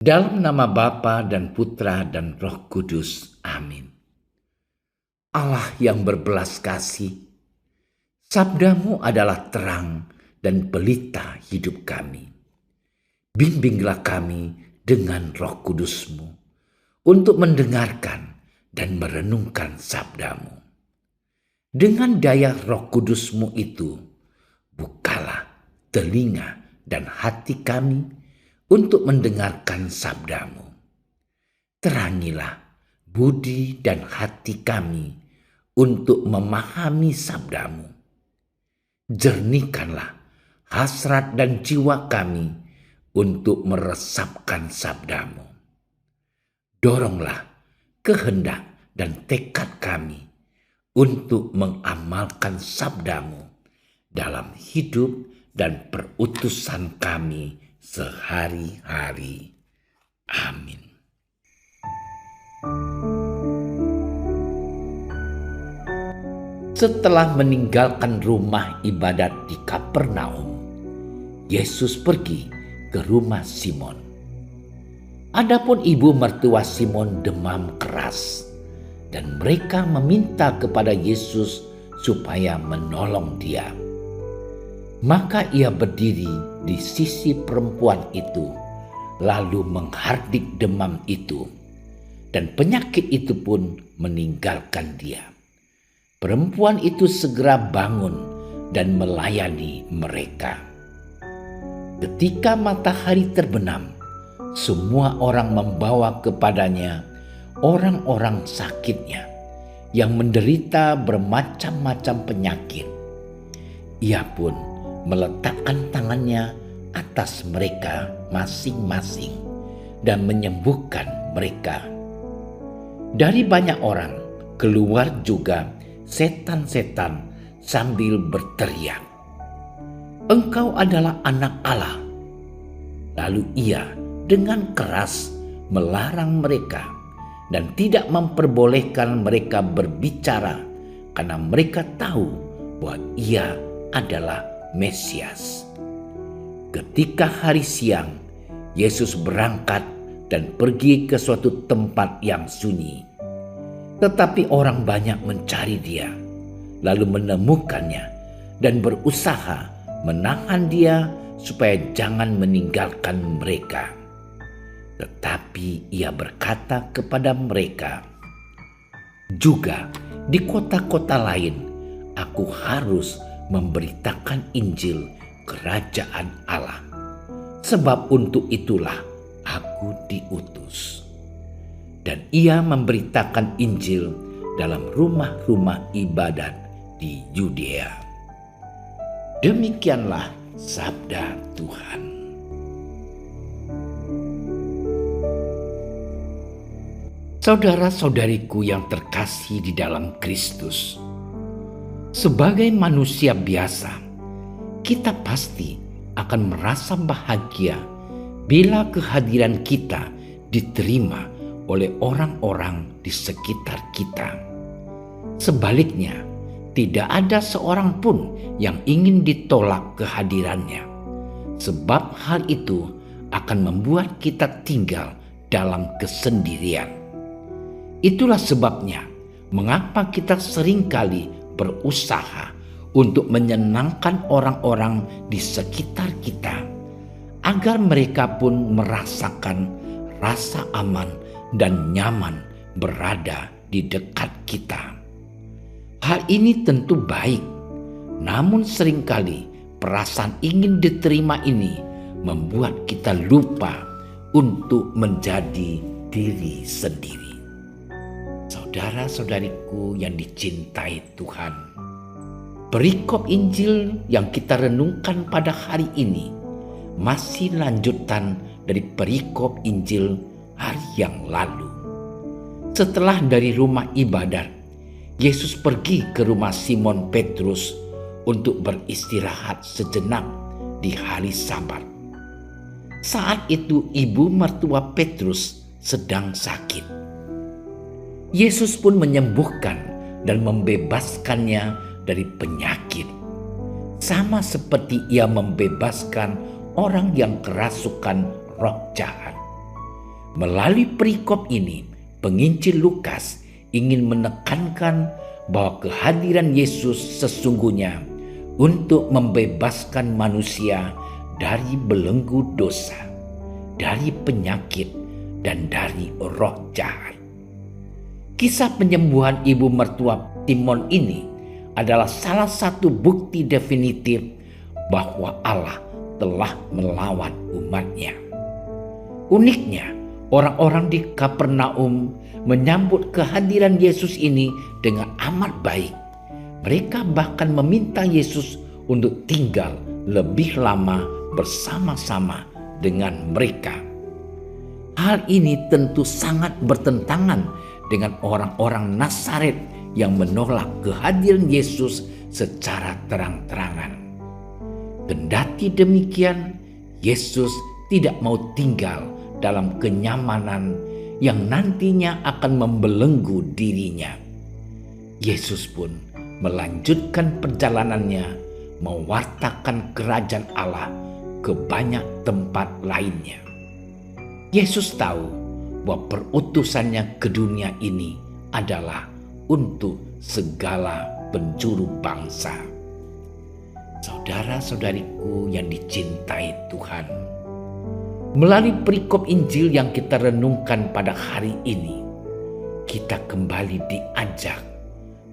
Dalam nama Bapa dan Putra dan Roh Kudus. Amin. Allah yang berbelas kasih, sabdamu adalah terang dan pelita hidup kami. Bimbinglah kami dengan Roh Kudusmu untuk mendengarkan dan merenungkan sabdamu. Dengan daya Roh Kudusmu itu, bukalah telinga dan hati kami untuk mendengarkan sabdamu. Terangilah budi dan hati kami untuk memahami sabdamu. Jernihkanlah hasrat dan jiwa kami untuk meresapkan sabdamu. Doronglah kehendak dan tekad kami untuk mengamalkan sabdamu dalam hidup dan perutusan kami sehari-hari. Amin. Setelah meninggalkan rumah ibadat di Kapernaum, Yesus pergi ke rumah Simon. Adapun ibu mertua Simon demam keras, dan mereka meminta kepada Yesus supaya menolong dia. Maka ia berdiri di sisi perempuan itu, lalu menghardik demam itu, dan penyakit itu pun meninggalkan dia. Perempuan itu segera bangun dan melayani mereka. Ketika matahari terbenam, semua orang membawa kepadanya orang-orang sakitnya yang menderita bermacam-macam penyakit. Ia pun meletakkan tangannya atas mereka masing-masing dan menyembuhkan mereka. Dari banyak orang keluar juga setan-setan sambil berteriak, "Engkau adalah anak Allah." Lalu ia dengan keras melarang mereka dan tidak memperbolehkan mereka berbicara karena mereka tahu bahwa ia adalah Mesias. Ketika hari siang, Yesus berangkat dan pergi ke suatu tempat yang sunyi. Tetapi orang banyak mencari dia, lalu menemukannya dan berusaha menahan dia supaya jangan meninggalkan mereka. Tetapi ia berkata kepada mereka, "Juga di kota-kota lain aku harus memberitakan Injil Kerajaan Allah, sebab untuk itulah aku diutus." Dan ia memberitakan Injil dalam rumah-rumah ibadat di Yudea. Demikianlah sabda Tuhan. Saudara-saudariku yang terkasih di dalam Kristus, sebagai manusia biasa, kita pasti akan merasa bahagia bila kehadiran kita diterima oleh orang-orang di sekitar kita. Sebaliknya, tidak ada seorang pun yang ingin ditolak kehadirannya, sebab hal itu akan membuat kita tinggal dalam kesendirian. Itulah sebabnya mengapa kita seringkali berusaha untuk menyenangkan orang-orang di sekitar kita, agar mereka pun merasakan rasa aman dan nyaman berada di dekat kita. Hal ini tentu baik, namun seringkali perasaan ingin diterima ini membuat kita lupa untuk menjadi diri sendiri. Saudara-saudariku yang dicintai Tuhan, perikop Injil yang kita renungkan pada hari ini masih lanjutan dari perikop Injil hari yang lalu. Setelah dari rumah ibadat, Yesus pergi ke rumah Simon Petrus untuk beristirahat sejenak di hari Sabat. Saat itu ibu mertua Petrus sedang sakit. Yesus pun menyembuhkan dan membebaskannya dari penyakit, sama seperti ia membebaskan orang yang kerasukan roh jahat. Melalui perikop ini, penginjil Lukas ingin menekankan bahwa kehadiran Yesus sesungguhnya untuk membebaskan manusia dari belenggu dosa, dari penyakit, dan dari roh jahat. Kisah penyembuhan ibu mertua Timon ini adalah salah satu bukti definitif bahwa Allah telah melawat umatnya. Uniknya, orang-orang di Kapernaum menyambut kehadiran Yesus ini dengan amat baik. Mereka bahkan meminta Yesus untuk tinggal lebih lama bersama-sama dengan mereka. Hal ini tentu sangat bertentangan dengan orang-orang Nazaret yang menolak kehadiran Yesus secara terang-terangan. Kendati demikian, Yesus tidak mau tinggal dalam kenyamanan yang nantinya akan membelenggu dirinya. Yesus pun melanjutkan perjalanannya mewartakan kerajaan Allah ke banyak tempat lainnya. Yesus tahu bahwa perutusannya ke dunia ini adalah untuk segala penjuru bangsa. Saudara-saudariku yang dicintai Tuhan, melalui perikop Injil yang kita renungkan pada hari ini, kita kembali diajak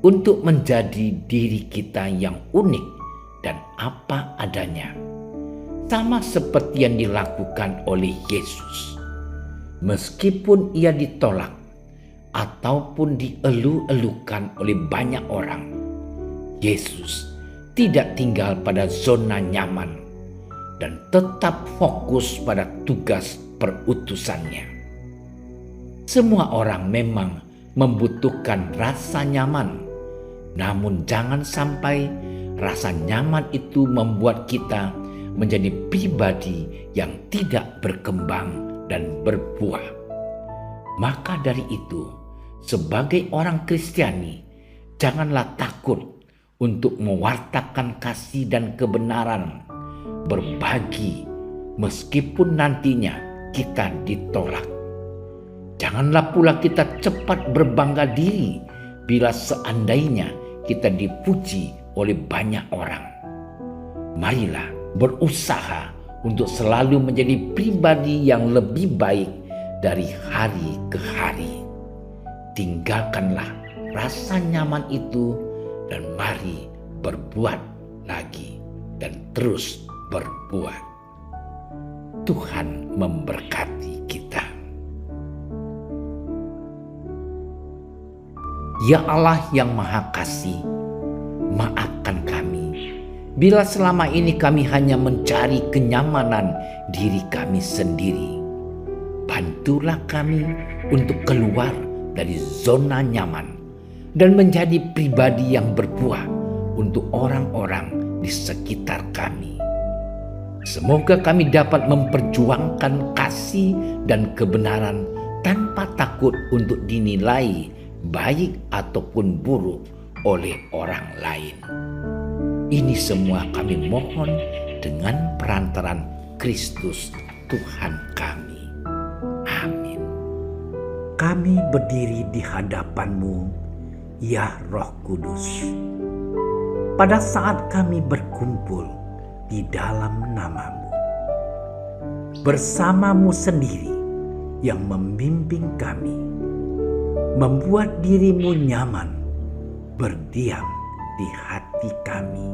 untuk menjadi diri kita yang unik dan apa adanya, sama seperti yang dilakukan oleh Yesus. Meskipun ia ditolak ataupun dielu-elukan oleh banyak orang, Yesus tidak tinggal pada zona nyaman dan tetap fokus pada tugas perutusannya. Semua orang memang membutuhkan rasa nyaman, namun jangan sampai rasa nyaman itu membuat kita menjadi pribadi yang tidak berkembang dan berbuah. Maka dari itu, sebagai orang Kristiani, janganlah takut untuk mewartakan kasih dan kebenaran, berbagi meskipun nantinya kita ditolak. Janganlah pula kita cepat berbangga diri bila seandainya kita dipuji oleh banyak orang. Marilah berusaha untuk selalu menjadi pribadi yang lebih baik dari hari ke hari. Tinggalkanlah rasa nyaman itu dan mari berbuat lagi dan terus berbuat. Tuhan memberkati kita. Ya Allah yang Maha Kasih, maafkan kami bila selama ini kami hanya mencari kenyamanan diri kami sendiri. Bantulah kami untuk keluar dari zona nyaman dan menjadi pribadi yang berbuah untuk orang-orang di sekitar kami. Semoga kami dapat memperjuangkan kasih dan kebenaran tanpa takut untuk dinilai baik ataupun buruk oleh orang lain. Ini semua kami mohon dengan perantaran Kristus Tuhan kami. Amin. Kami berdiri di hadapan-Mu, ya Roh Kudus. Pada saat kami berkumpul di dalam nama-Mu, bersama-Mu sendiri yang membimbing kami, membuat diri-Mu nyaman berdiam di hati kami.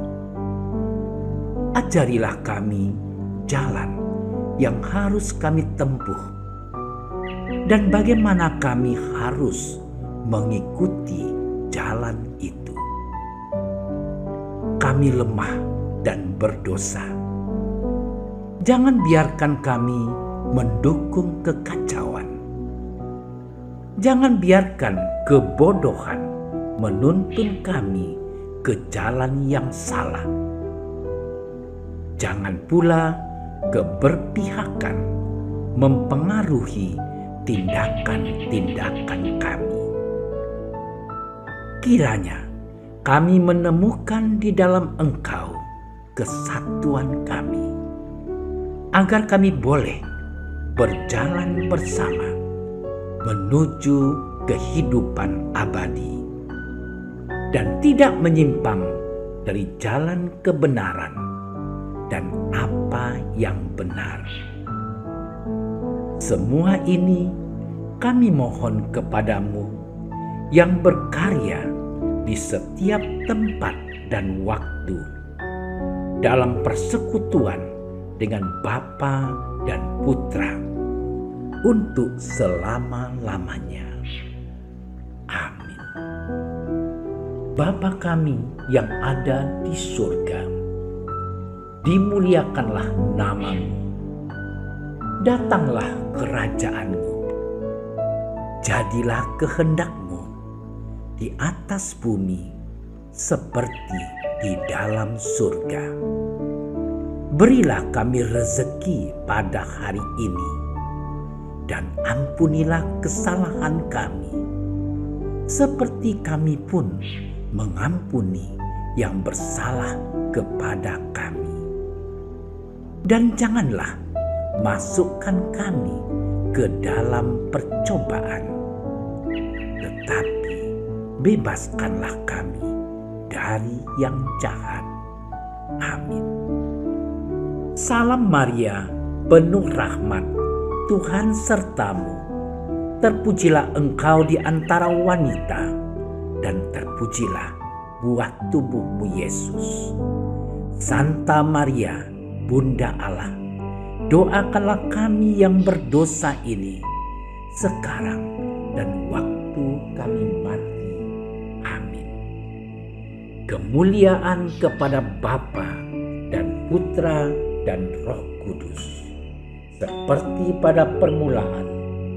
Ajarilah kami jalan yang harus kami tempuh dan bagaimana kami harus mengikuti jalan itu. Kami lemah dan berdosa. Jangan biarkan kami mendukung kekacauan. Jangan biarkan kebodohan menuntun kami ke jalan yang salah. Jangan pula keberpihakan mempengaruhi tindakan-tindakan kami. Kiranya kami menemukan di dalam Engkau kesatuan kami, agar kami boleh berjalan bersama menuju kehidupan abadi dan tidak menyimpang dari jalan kebenaran dan apa yang benar. Semua ini kami mohon kepadamu yang berkarya di setiap tempat dan waktu dalam persekutuan dengan Bapa dan Putra untuk selama-lamanya. Amin. Bapa kami yang ada di surga, dimuliakanlah nama-Mu. Datanglah kerajaan-Mu. Jadilah kehendak-Mu di atas bumi seperti di dalam surga. Berilah kami rezeki pada hari ini, dan ampunilah kesalahan kami, seperti kami pun mengampuni yang bersalah kepada kami. Dan janganlah masukkan kami ke dalam percobaan, tetapi bebaskanlah kami dari yang jahat. Amin. Salam Maria, penuh rahmat, Tuhan sertamu. Terpujilah engkau di antara wanita, dan terpujilah buah tubuhmu Yesus. Santa Maria, Bunda Allah, doakanlah kami yang berdosa ini, sekarang dan waktu kami mati. Amin. Kemuliaan kepada Bapa dan Putra dan Roh Kudus, seperti pada permulaan,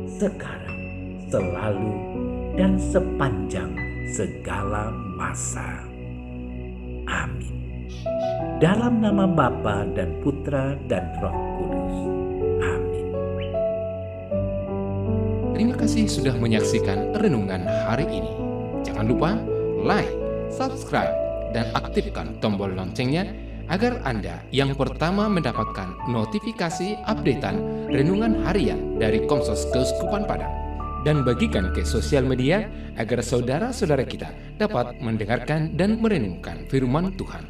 sekarang, selalu, dan sepanjang segala masa. Amin. Dalam nama Bapa dan Putra dan Roh Kudus. Amin. Terima kasih sudah menyaksikan renungan hari ini. Jangan lupa like, subscribe, dan aktifkan tombol loncengnya agar Anda yang pertama mendapatkan notifikasi updatean renungan harian dari Komsos Keuskupan Padang. Dan bagikan ke sosial media agar saudara-saudara kita dapat mendengarkan dan merenungkan firman Tuhan.